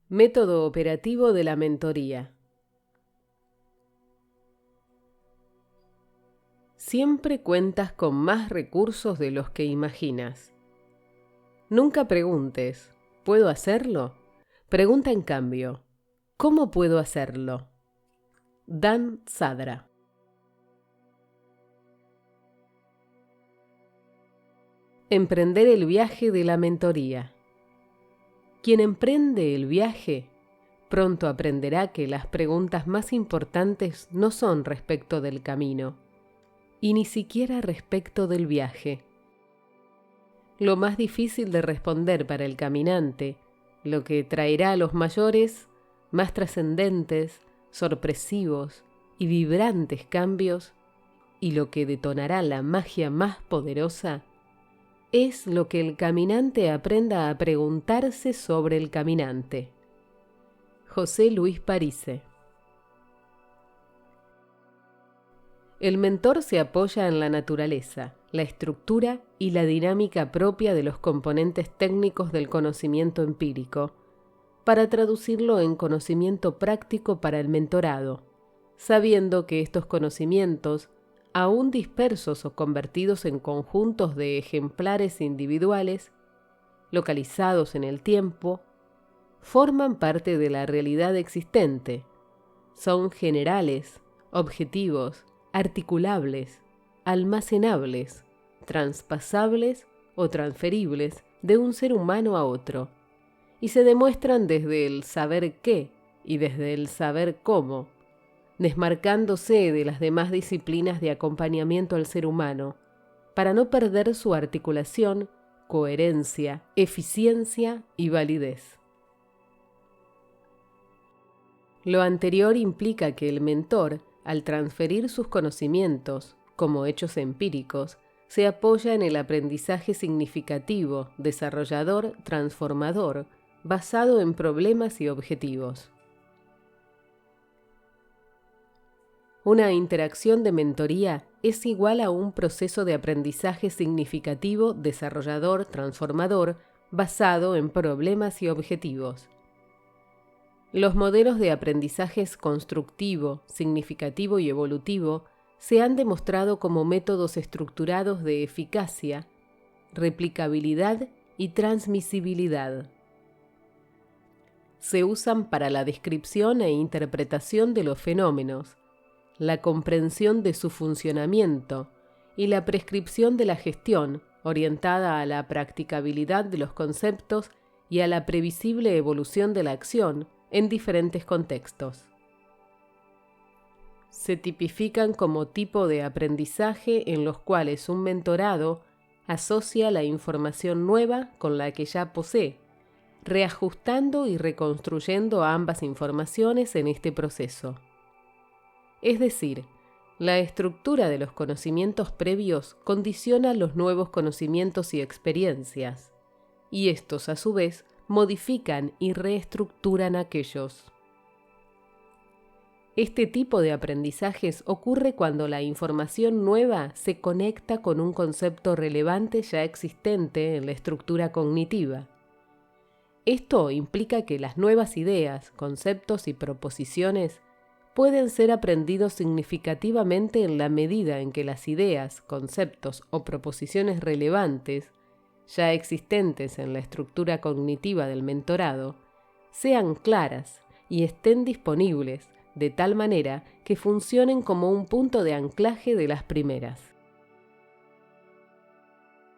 Método operativo de la mentoría. Siempre cuentas con más recursos de los que imaginas. Nunca preguntes, ¿puedo hacerlo? Pregunta en cambio, ¿cómo puedo hacerlo? Dan Sadra. Emprender el viaje de la mentoría. Quien emprende el viaje, pronto aprenderá que las preguntas más importantes no son respecto del camino, y ni siquiera respecto del viaje. Lo más difícil de responder para el caminante, lo que traerá a los mayores, más trascendentes, sorpresivos y vibrantes cambios, y lo que detonará la magia más poderosa, es lo que el caminante aprenda a preguntarse sobre el caminante. José Luis Parise. El mentor se apoya en la naturaleza, la estructura y la dinámica propia de los componentes técnicos del conocimiento empírico, para traducirlo en conocimiento práctico para el mentorado, sabiendo que estos conocimientos, aún dispersos o convertidos en conjuntos de ejemplares individuales, localizados en el tiempo, forman parte de la realidad existente, son generales, objetivos, articulables, almacenables, transpasables o transferibles de un ser humano a otro, y se demuestran desde el saber qué y desde el saber cómo, desmarcándose de las demás disciplinas de acompañamiento al ser humano, para no perder su articulación, coherencia, eficiencia y validez. Lo anterior implica que el mentor, al transferir sus conocimientos, como hechos empíricos, se apoya en el aprendizaje significativo, desarrollador, transformador, basado en problemas y objetivos. Una interacción de mentoría es igual a un proceso de aprendizaje significativo, desarrollador, transformador, basado en problemas y objetivos. Los modelos de aprendizajes constructivo, significativo y evolutivo se han demostrado como métodos estructurados de eficacia, replicabilidad y transmisibilidad. Se usan para la descripción e interpretación de los fenómenos, la comprensión de su funcionamiento y la prescripción de la gestión orientada a la practicabilidad de los conceptos y a la previsible evolución de la acción en diferentes contextos. Se tipifican como tipo de aprendizaje en los cuales un mentorado asocia la información nueva con la que ya posee, reajustando y reconstruyendo ambas informaciones en este proceso. Es decir, la estructura de los conocimientos previos condiciona los nuevos conocimientos y experiencias, y estos a su vez modifican y reestructuran aquellos. Este tipo de aprendizajes ocurre cuando la información nueva se conecta con un concepto relevante ya existente en la estructura cognitiva. Esto implica que las nuevas ideas, conceptos y proposiciones pueden ser aprendidos significativamente en la medida en que las ideas, conceptos o proposiciones relevantes, ya existentes en la estructura cognitiva del mentorado, sean claras y estén disponibles de tal manera que funcionen como un punto de anclaje de las primeras.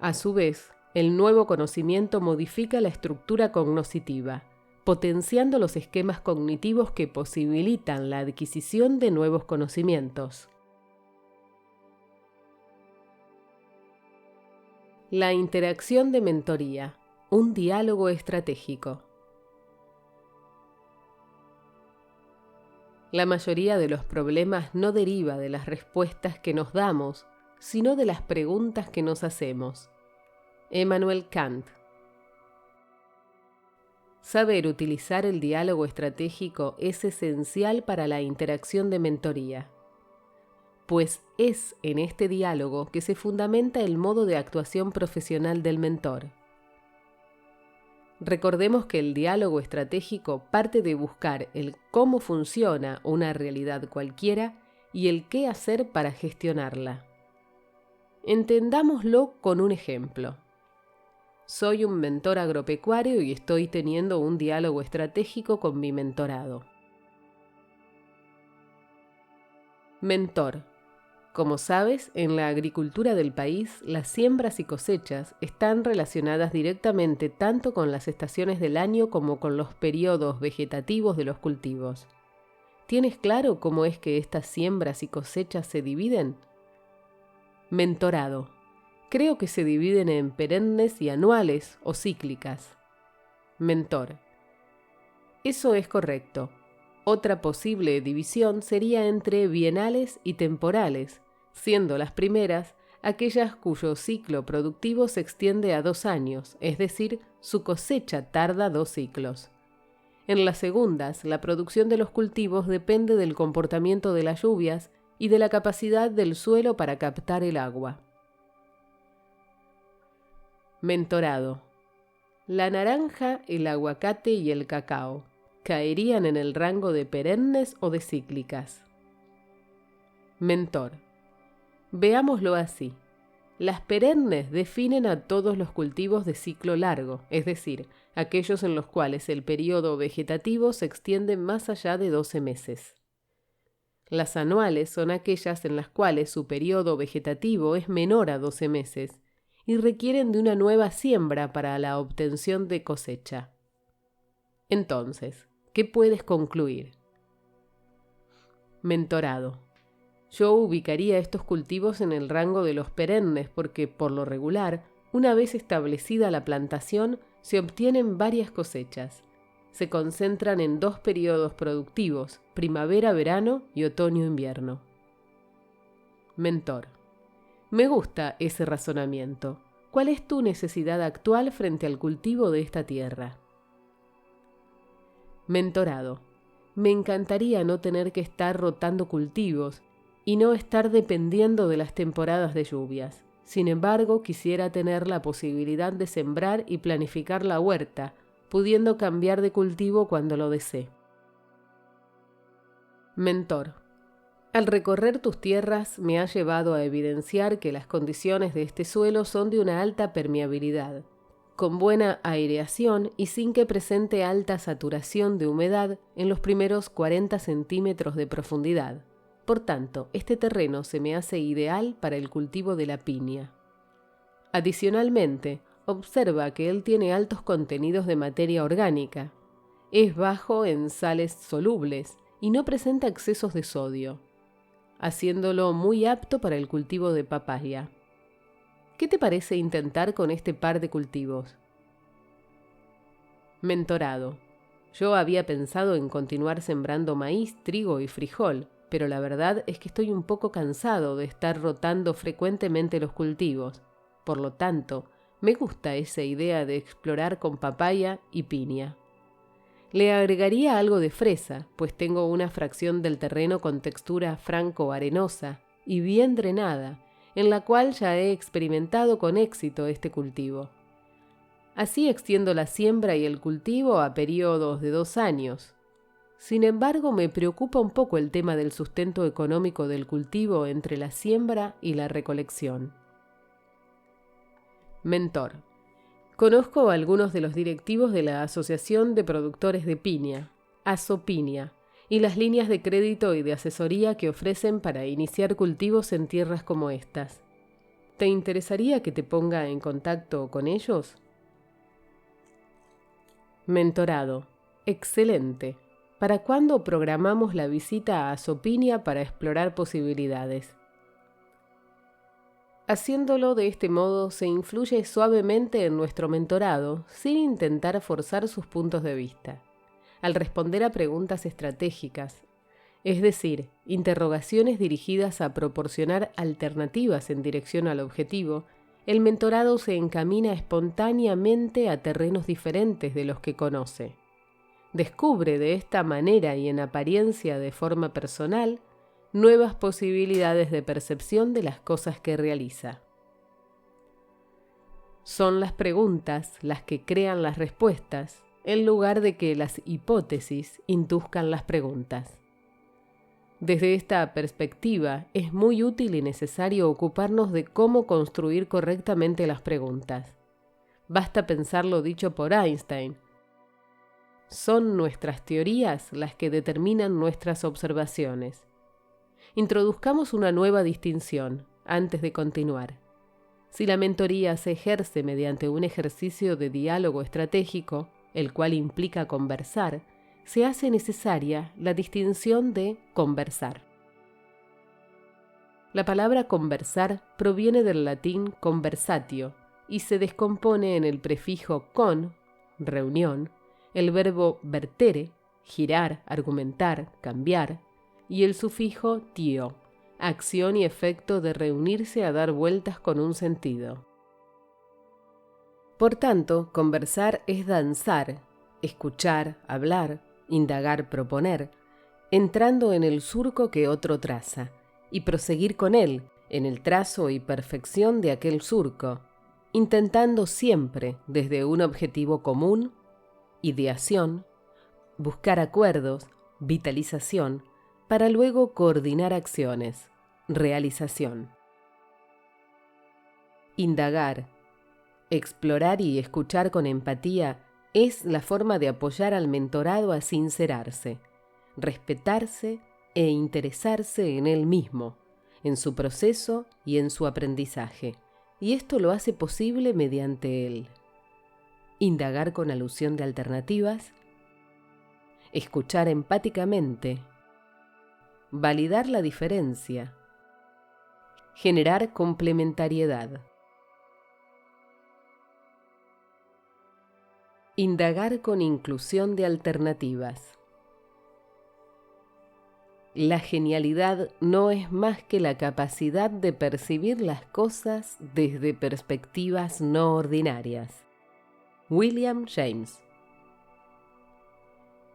A su vez, el nuevo conocimiento modifica la estructura cognoscitiva, potenciando los esquemas cognitivos que posibilitan la adquisición de nuevos conocimientos. La interacción de mentoría, un diálogo estratégico. La mayoría de los problemas no deriva de las respuestas que nos damos, sino de las preguntas que nos hacemos. Immanuel Kant. Saber utilizar el diálogo estratégico es esencial para la interacción de mentoría, pues es en este diálogo que se fundamenta el modo de actuación profesional del mentor. Recordemos que el diálogo estratégico parte de buscar el cómo funciona una realidad cualquiera y el qué hacer para gestionarla. Entendámoslo con un ejemplo. Soy un mentor agropecuario y estoy teniendo un diálogo estratégico con mi mentorado. Mentor. Como sabes, en la agricultura del país, las siembras y cosechas están relacionadas directamente tanto con las estaciones del año como con los periodos vegetativos de los cultivos. ¿Tienes claro cómo es que estas siembras y cosechas se dividen? Mentorado. Creo que se dividen en perennes y anuales o cíclicas. Mentor. Eso es correcto. Otra posible división sería entre bienales y temporales, siendo las primeras aquellas cuyo ciclo productivo se extiende a 2 años, es decir, su cosecha tarda 2 ciclos. En las segundas, la producción de los cultivos depende del comportamiento de las lluvias y de la capacidad del suelo para captar el agua. Mentorado. La naranja, el aguacate y el cacao ¿caerían en el rango de perennes o de cíclicas? Mentor. Veámoslo así. Las perennes definen a todos los cultivos de ciclo largo, es decir, aquellos en los cuales el periodo vegetativo se extiende más allá de 12 meses. Las anuales son aquellas en las cuales su periodo vegetativo es menor a 12 meses y requieren de una nueva siembra para la obtención de cosecha. Entonces, ¿qué puedes concluir? Mentorado. Yo ubicaría estos cultivos en el rango de los perennes porque, por lo regular, una vez establecida la plantación, se obtienen varias cosechas. Se concentran en 2 periodos productivos, primavera-verano y otoño-invierno. Mentor. Me gusta ese razonamiento. ¿Cuál es tu necesidad actual frente al cultivo de esta tierra? Mentorado. Me encantaría no tener que estar rotando cultivos y no estar dependiendo de las temporadas de lluvias. Sin embargo, quisiera tener la posibilidad de sembrar y planificar la huerta, pudiendo cambiar de cultivo cuando lo desee. Mentor. Al recorrer tus tierras me ha llevado a evidenciar que las condiciones de este suelo son de una alta permeabilidad, con buena aireación y sin que presente alta saturación de humedad en los primeros 40 centímetros de profundidad. Por tanto, este terreno se me hace ideal para el cultivo de la piña. Adicionalmente, observa que él tiene altos contenidos de materia orgánica, es bajo en sales solubles y no presenta excesos de sodio, haciéndolo muy apto para el cultivo de papaya. ¿Qué te parece intentar con este par de cultivos? Mentorado. Yo había pensado en continuar sembrando maíz, trigo y frijol, pero la verdad es que estoy un poco cansado de estar rotando frecuentemente los cultivos. Por lo tanto, me gusta esa idea de explorar con papaya y piña. Le agregaría algo de fresa, pues tengo una fracción del terreno con textura franco-arenosa y bien drenada, en la cual ya he experimentado con éxito este cultivo. Así extiendo la siembra y el cultivo a periodos de 2 años. Sin embargo, me preocupa un poco el tema del sustento económico del cultivo entre la siembra y la recolección. Mentor. Conozco a algunos de los directivos de la Asociación de Productores de Piña, Asopiña, y las líneas de crédito y de asesoría que ofrecen para iniciar cultivos en tierras como estas. ¿Te interesaría que te ponga en contacto con ellos? Mentorado. Excelente. ¿Para cuándo programamos la visita a Asopiña para explorar posibilidades? Haciéndolo de este modo se influye suavemente en nuestro mentorado sin intentar forzar sus puntos de vista. Al responder a preguntas estratégicas, es decir, interrogaciones dirigidas a proporcionar alternativas en dirección al objetivo, el mentorado se encamina espontáneamente a terrenos diferentes de los que conoce. Descubre de esta manera y en apariencia de forma personal nuevas posibilidades de percepción de las cosas que realiza. Son las preguntas las que crean las respuestas, en lugar de que las hipótesis induzcan las preguntas. Desde esta perspectiva, es muy útil y necesario ocuparnos de cómo construir correctamente las preguntas. Basta pensar lo dicho por Einstein. Son nuestras teorías las que determinan nuestras observaciones. Introduzcamos una nueva distinción antes de continuar. Si la mentoría se ejerce mediante un ejercicio de diálogo estratégico, el cual implica conversar, se hace necesaria la distinción de conversar. La palabra conversar proviene del latín conversatio y se descompone en el prefijo con, reunión, el verbo vertere, girar, argumentar, cambiar, y el sufijo tio, acción y efecto de reunirse a dar vueltas con un sentido. Por tanto, conversar es danzar, escuchar, hablar, indagar, proponer, entrando en el surco que otro traza, y proseguir con él en el trazo y perfección de aquel surco, intentando siempre desde un objetivo común, ideación, buscar acuerdos, vitalización, para luego coordinar acciones, realización. Indagar, explorar y escuchar con empatía es la forma de apoyar al mentorado a sincerarse, respetarse e interesarse en él mismo, en su proceso y en su aprendizaje, y esto lo hace posible mediante él. Indagar con alusión de alternativas, escuchar empáticamente, validar la diferencia, generar complementariedad. Indagar con inclusión de alternativas. La genialidad no es más que la capacidad de percibir las cosas desde perspectivas no ordinarias. William James.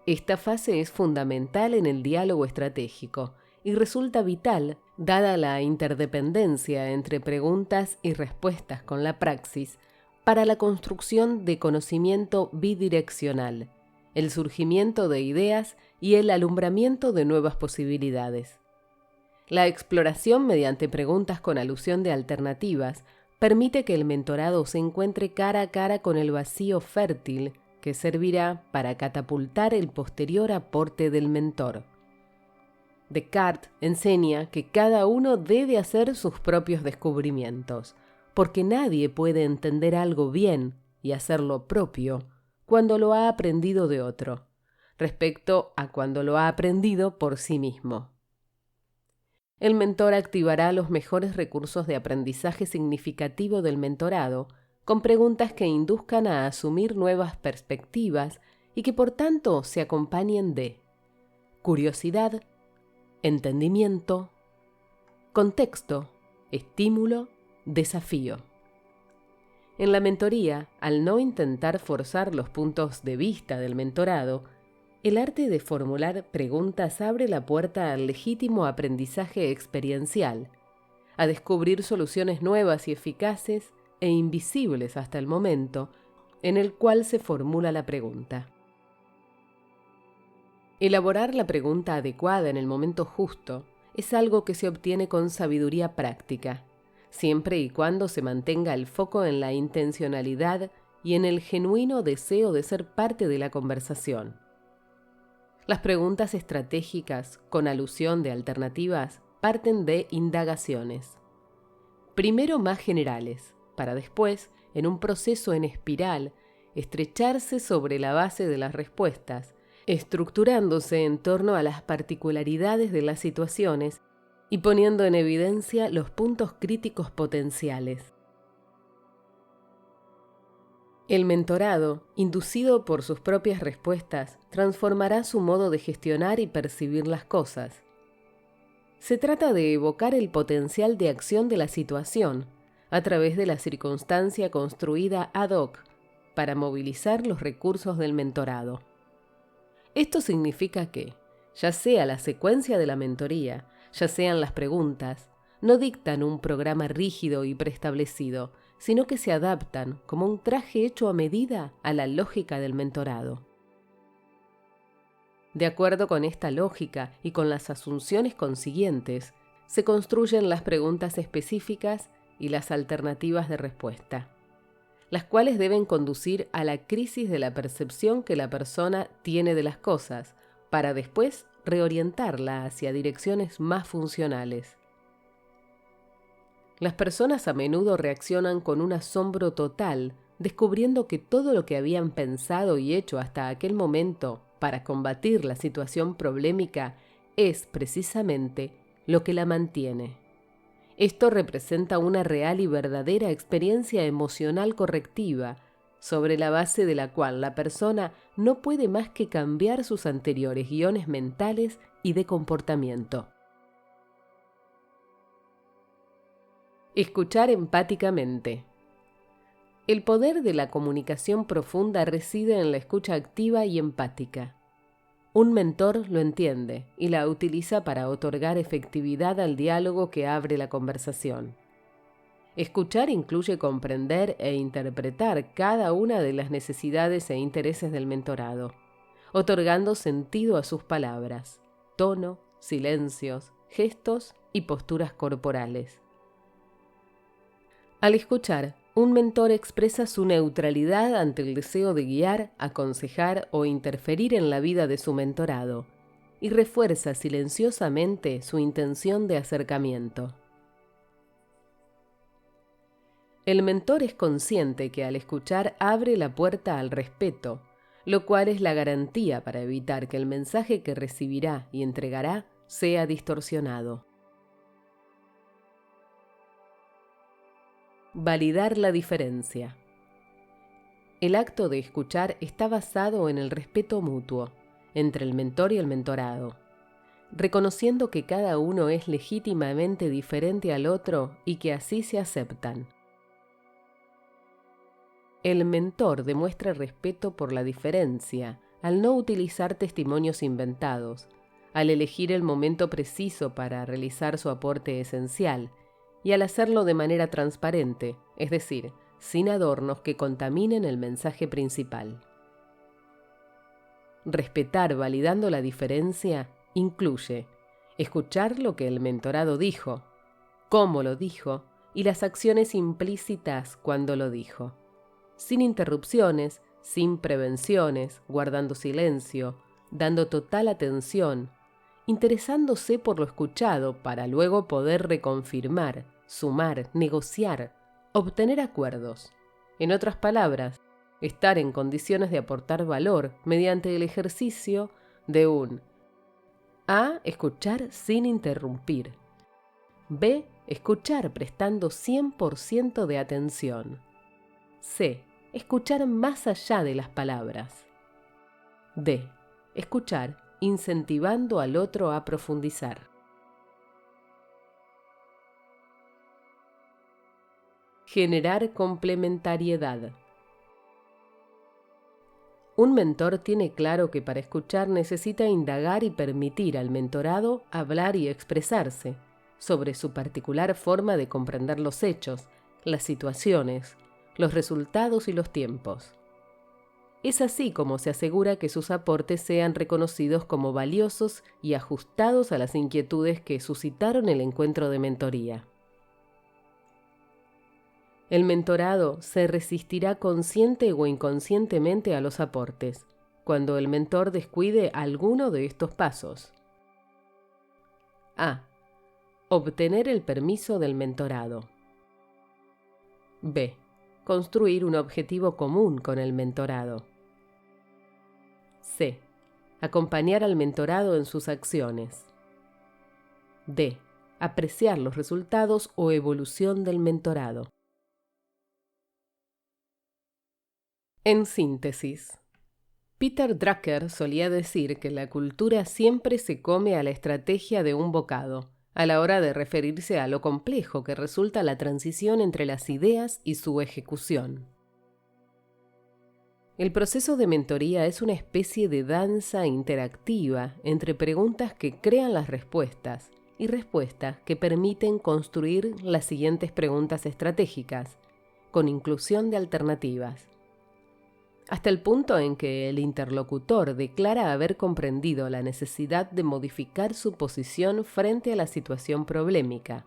Esta fase es fundamental en el diálogo estratégico y resulta vital dada la interdependencia entre preguntas y respuestas con la praxis para la construcción de conocimiento bidireccional, el surgimiento de ideas y el alumbramiento de nuevas posibilidades. La exploración mediante preguntas con alusión de alternativas permite que el mentorado se encuentre cara a cara con el vacío fértil que servirá para catapultar el posterior aporte del mentor. Descartes enseña que cada uno debe hacer sus propios descubrimientos, porque nadie puede entender algo bien y hacerlo propio cuando lo ha aprendido de otro, respecto a cuando lo ha aprendido por sí mismo. El mentor activará los mejores recursos de aprendizaje significativo del mentorado, con preguntas que induzcan a asumir nuevas perspectivas y que por tanto se acompañen de curiosidad, entendimiento, contexto, estímulo, desafío. En la mentoría, al no intentar forzar los puntos de vista del mentorado, el arte de formular preguntas abre la puerta al legítimo aprendizaje experiencial, a descubrir soluciones nuevas y eficaces e invisibles hasta el momento en el cual se formula la pregunta. Elaborar la pregunta adecuada en el momento justo es algo que se obtiene con sabiduría práctica, siempre y cuando se mantenga el foco en la intencionalidad y en el genuino deseo de ser parte de la conversación. Las preguntas estratégicas con alusión de alternativas parten de indagaciones. Primero más generales, para después, en un proceso en espiral, estrecharse sobre la base de las respuestas, estructurándose en torno a las particularidades de las situaciones y poniendo en evidencia los puntos críticos potenciales. El mentorado, inducido por sus propias respuestas, transformará su modo de gestionar y percibir las cosas. Se trata de evocar el potencial de acción de la situación a través de la circunstancia construida ad hoc para movilizar los recursos del mentorado. Esto significa que, ya sea la secuencia de la mentoría, ya sean las preguntas, no dictan un programa rígido y preestablecido, sino que se adaptan como un traje hecho a medida a la lógica del mentorado. De acuerdo con esta lógica y con las asunciones consiguientes, se construyen las preguntas específicas y las alternativas de respuesta, las cuales deben conducir a la crisis de la percepción que la persona tiene de las cosas, para después reorientarla hacia direcciones más funcionales. Las personas a menudo reaccionan con un asombro total, descubriendo que todo lo que habían pensado y hecho hasta aquel momento para combatir la situación problemática es precisamente lo que la mantiene. Esto representa una real y verdadera experiencia emocional correctiva, sobre la base de la cual la persona no puede más que cambiar sus anteriores guiones mentales y de comportamiento. Escuchar empáticamente. El poder de la comunicación profunda reside en la escucha activa y empática. Un mentor lo entiende y la utiliza para otorgar efectividad al diálogo que abre la conversación. Escuchar incluye comprender e interpretar cada una de las necesidades e intereses del mentorado, otorgando sentido a sus palabras, tono, silencios, gestos y posturas corporales. Al escuchar, un mentor expresa su neutralidad ante el deseo de guiar, aconsejar o interferir en la vida de su mentorado, y refuerza silenciosamente su intención de acercamiento. El mentor es consciente que al escuchar abre la puerta al respeto, lo cual es la garantía para evitar que el mensaje que recibirá y entregará sea distorsionado. Validar la diferencia. El acto de escuchar está basado en el respeto mutuo entre el mentor y el mentorado, reconociendo que cada uno es legítimamente diferente al otro y que así se aceptan. El mentor demuestra respeto por la diferencia al no utilizar testimonios inventados, al elegir el momento preciso para realizar su aporte esencial y al hacerlo de manera transparente, es decir, sin adornos que contaminen el mensaje principal. Respetar validando la diferencia incluye escuchar lo que el mentorado dijo, cómo lo dijo y las acciones implícitas cuando lo dijo, sin interrupciones, sin prevenciones, guardando silencio, dando total atención, interesándose por lo escuchado para luego poder reconfirmar, sumar, negociar, obtener acuerdos. En otras palabras, estar en condiciones de aportar valor mediante el ejercicio de un A. Escuchar sin interrumpir. B. Escuchar prestando 100% de atención. C. Escuchar más allá de las palabras. D. Escuchar incentivando al otro a profundizar. Generar complementariedad. Un mentor tiene claro que para escuchar necesita indagar y permitir al mentorado hablar y expresarse sobre su particular forma de comprender los hechos, las situaciones, los resultados y los tiempos. Es así como se asegura que sus aportes sean reconocidos como valiosos y ajustados a las inquietudes que suscitaron el encuentro de mentoría. El mentorado se resistirá consciente o inconscientemente a los aportes, cuando el mentor descuide alguno de estos pasos. A. Obtener el permiso del mentorado. B. Construir un objetivo común con el mentorado. C. Acompañar al mentorado en sus acciones. D. Apreciar los resultados o evolución del mentorado. En síntesis, Peter Drucker solía decir que la cultura siempre se come a la estrategia de un bocado, a la hora de referirse a lo complejo que resulta la transición entre las ideas y su ejecución. El proceso de mentoría es una especie de danza interactiva entre preguntas que crean las respuestas y respuestas que permiten construir las siguientes preguntas estratégicas, con inclusión de alternativas, hasta el punto en que el interlocutor declara haber comprendido la necesidad de modificar su posición frente a la situación problemática,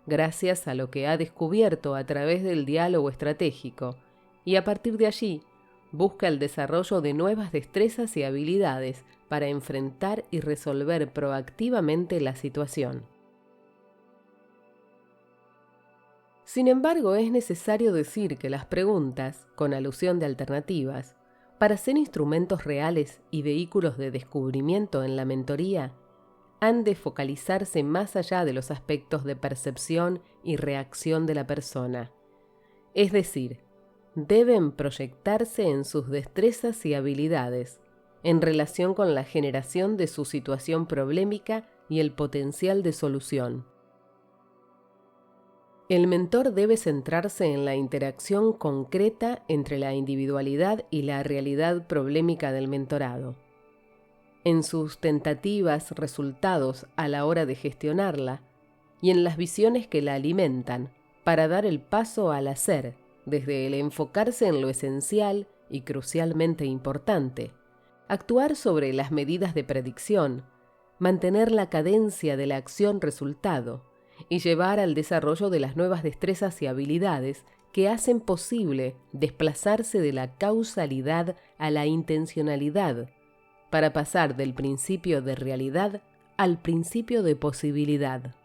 gracias a lo que ha descubierto a través del diálogo estratégico, y a partir de allí busca el desarrollo de nuevas destrezas y habilidades para enfrentar y resolver proactivamente la situación. Sin embargo, es necesario decir que las preguntas, con alusión de alternativas, para ser instrumentos reales y vehículos de descubrimiento en la mentoría, han de focalizarse más allá de los aspectos de percepción y reacción de la persona. Es decir, deben proyectarse en sus destrezas y habilidades, en relación con la generación de su situación problemática y el potencial de solución. El mentor debe centrarse en la interacción concreta entre la individualidad y la realidad problemática del mentorado, en sus tentativas, resultados a la hora de gestionarla y en las visiones que la alimentan para dar el paso al hacer, desde el enfocarse en lo esencial y crucialmente importante, actuar sobre las medidas de predicción, mantener la cadencia de la acción-resultado y llevar al desarrollo de las nuevas destrezas y habilidades que hacen posible desplazarse de la causalidad a la intencionalidad, para pasar del principio de realidad al principio de posibilidad.